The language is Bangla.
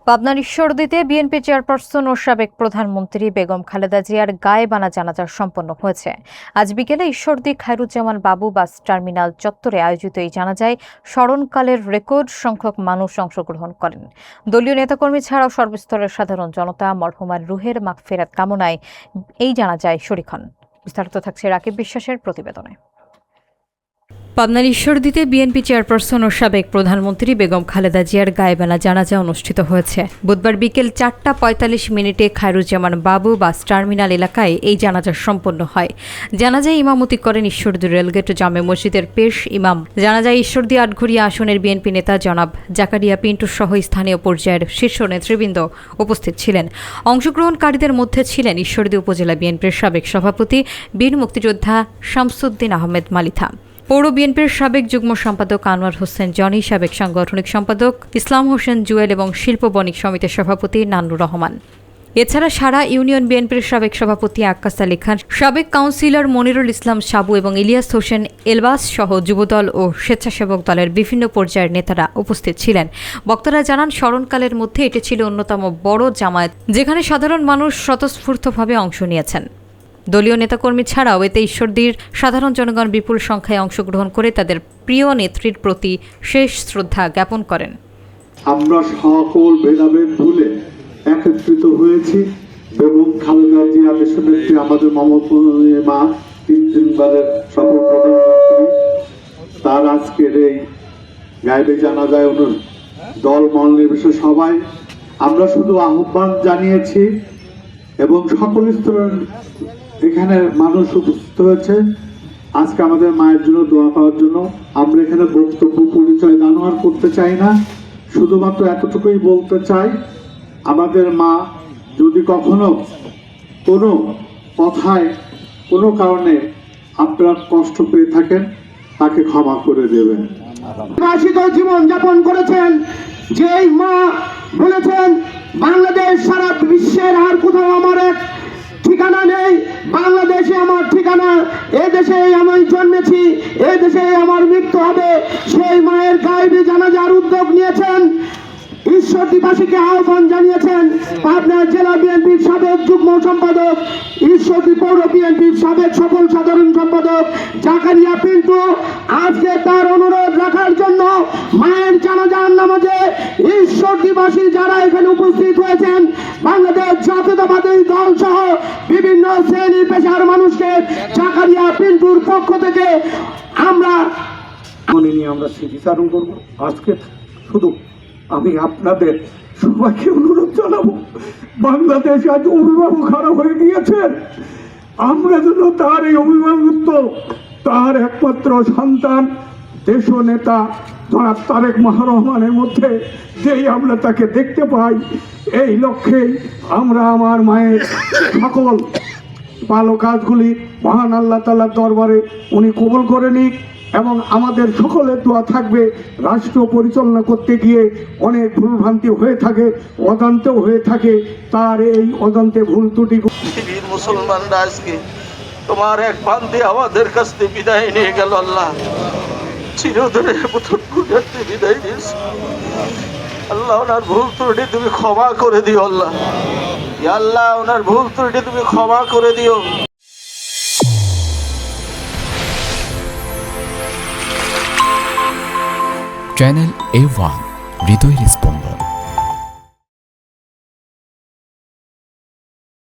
পাবনার ঈশ্বরদীতে বিএনপি চেয়ারপারসন ও সাবেক প্রধানমন্ত্রী বেগম খালেদা জিয়ার গায়েবানা জানাজা সম্পন্ন হয়েছে। আজ বিকেলে ঈশ্বরদী খায়রুজ্জামান বাবু বাস টার্মিনাল চত্বরে আয়োজিত এই জানাজায় স্মরণকালের রেকর্ড সংখ্যক মানুষ অংশগ্রহণ করেন। দলীয় নেতাকর্মী ছাড়াও সর্বস্তরের সাধারণ জনতা মরহুমার রুহের মাগফিরাত কামনায় এই জানাজায় শরীক হন। বিস্তারিত থাকছে রাকিব বিশ্বাসের প্রতিবেদনে। পাবনার ঈশ্বরদীতে বিএনপি চেয়ারপারসন ও সাবেক প্রধানমন্ত্রী বেগম খালেদা জিয়ার গায়েবানা জানাজা অনুষ্ঠিত হয়েছে। বুধবার বিকেল 4:45 খায়রুজ্জামান বাবু বাস টার্মিনাল এলাকায় এই জানাজা সম্পন্ন হয়। জানাজায় ইমামতি করেন ঈশ্বরদী রেলগেট জামে মসজিদের পেশ ইমাম। জানাজায় ঈশ্বরদী আটঘরিয়া আসনের বিএনপি নেতা জনাব জাকারিয়া পিন্টু সহ স্থানীয় পর্যায়ের শীর্ষ নেতৃবৃন্দ উপস্থিত ছিলেন। অংশগ্রহণকারীদের মধ্যে ছিলেন ঈশ্বরদী উপজেলা বিএনপির সাবেক সভাপতি বীর মুক্তিযোদ্ধা শামসুদ্দিন আহমেদ মালিথা, পৌর বিএনপির সাবেক যুগ্ম সম্পাদক আনোয়ার হোসেন জনি, সাবেক সাংগঠনিক সম্পাদক ইসলাম হোসেন জুয়েল এবং শিল্প বণিক সমিতির সভাপতি নান্নুর রহমান। এছাড়া সারা ইউনিয়ন বিএনপির সাবেক সভাপতি আক্কাস আলী খান, সাবেক কাউন্সিলর মনিরুল ইসলাম সাবু এবং ইলিয়াস হোসেন এলবাস সহ যুবদল ও স্বেচ্ছাসেবক দলের বিভিন্ন পর্যায়ের নেতারা উপস্থিত ছিলেন। বক্তারা জানান, স্মরণকালের মধ্যে এটি ছিল অন্যতম বড় জামায়াত, যেখানে সাধারণ মানুষ স্বতঃস্ফূর্তভাবে অংশ নিয়েছেন। দলীয় নেতাকর্মী ছাড়াও এতে ঈশ্বরদীর সাধারণ জনগণ বিপুল সংখ্যায় অংশগ্রহণ করে তাদের প্রিয় নেত্রীর প্রতি শেষ শ্রদ্ধা জ্ঞাপন করেন। আমরা সকল ভেদাভেদ ভুলে একত্রিত হয়েছি বেগম খালেদা জিয়া দেশনেত্রী, আমাদের মমতাময়ী মা, তিনবারের সফল প্রধানমন্ত্রী, তার আজকের এই গায়েবে জানাজায় দল মল নির্বিশেষে সবাই আমরা শুধু আহ্বান জানিয়েছি এবং সকল স্তরের এখানে মানুষ উপস্থিত হয়েছে আজকে আমাদের মায়ের জন্য দোয়া পাওয়ার জন্য। আমরা এখানে বক্তব্য পরিচয় দান আর করতে চাই না, শুধুমাত্র এতটুকুই বলতে চাই, আমাদের মা যদি কখনো কোনো কথায় কোনো কারণে আপনারা কষ্ট পেয়ে থাকেন, তাকে ক্ষমা করে দেবেন। জীবন যাপন করেছেন, যেই মা বলেছেন বাংলাদেশ সারা বিশ্বের আর কোথাও আমার এক ঠিকানা নেই, বাংলাদেশে আমার ঠিকানা, এ দেশে আমি জন্মেছি, এ দেশে আমার মৃত্যু হবে। সেই মায়ের গায়েবী জানাজার উদ্যোগ নিয়েছেন, ঈশ্বরদীবাসীকে আহ্বান জানিয়েছেন পাবনা জেলা বিএনপির সাবেক যুগ্ম সম্পাদক, ঈশ্বরদী পৌর বিএনপির সাবেক সফল সাধারণ সম্পাদক জাকারিয়া পিন্টু। আজকে তার অনুরোধ রাখার জন্য মায়ের জানাজার নামাজে ঈশ্বরদীবাসী যারা এখানে উপস্থিত হয়েছেন, বাংলাদেশ জাতীয়তাবাদী দল সহ বিভিন্ন শ্রেণী পেশার মানুষকে জাকারিয়া পিন্টুর পক্ষ থেকে আমরা স্মৃতিচারণ করবো। আজকে শুধু আমি আপনাদের সবাইকে অনুরোধ জানাবো, বাংলাদেশ আজ অভিভাবক হারা হয়ে গিয়েছে। আমরা যেন তার এই অভিভাবকত্ব, তার একমাত্র সন্তান দেশ নেতা জনাব তারেক রহমানের মধ্যে যেই আমরা তাকে দেখতে পাই, এই লক্ষ্যেই আমরা আমার মায়ের সকল ভালো কাজগুলি মহান আল্লাহ তাআলার দরবারে উনি কবুল করে নিক এবং আমাদের সকলের দোয়া থাকবে। রাষ্ট্র পরিচালনা করতে গিয়ে অনেক ভুলভ্রান্তি হয়ে থাকে, অজান্তেও হয়ে থাকে, তার এই অজান্তে ভুল ত্রুটি মুসলমানরা আজকে তোমার এক বান্দে আমাদের কাছ থেকে বিদায় নিয়ে গেল। আল্লাহ চিরদিনের মতন বিদায় দিয়েছে। আল্লাহ ওনার ভুল ত্রুটি তুমি ক্ষমা করে দিও। আল্লাহ আল্লাহ ওনার ভুল ত্রুটি তুমি ক্ষমা করে দিও। চ্যানেল A1 হৃদয়ের স্পন্দন।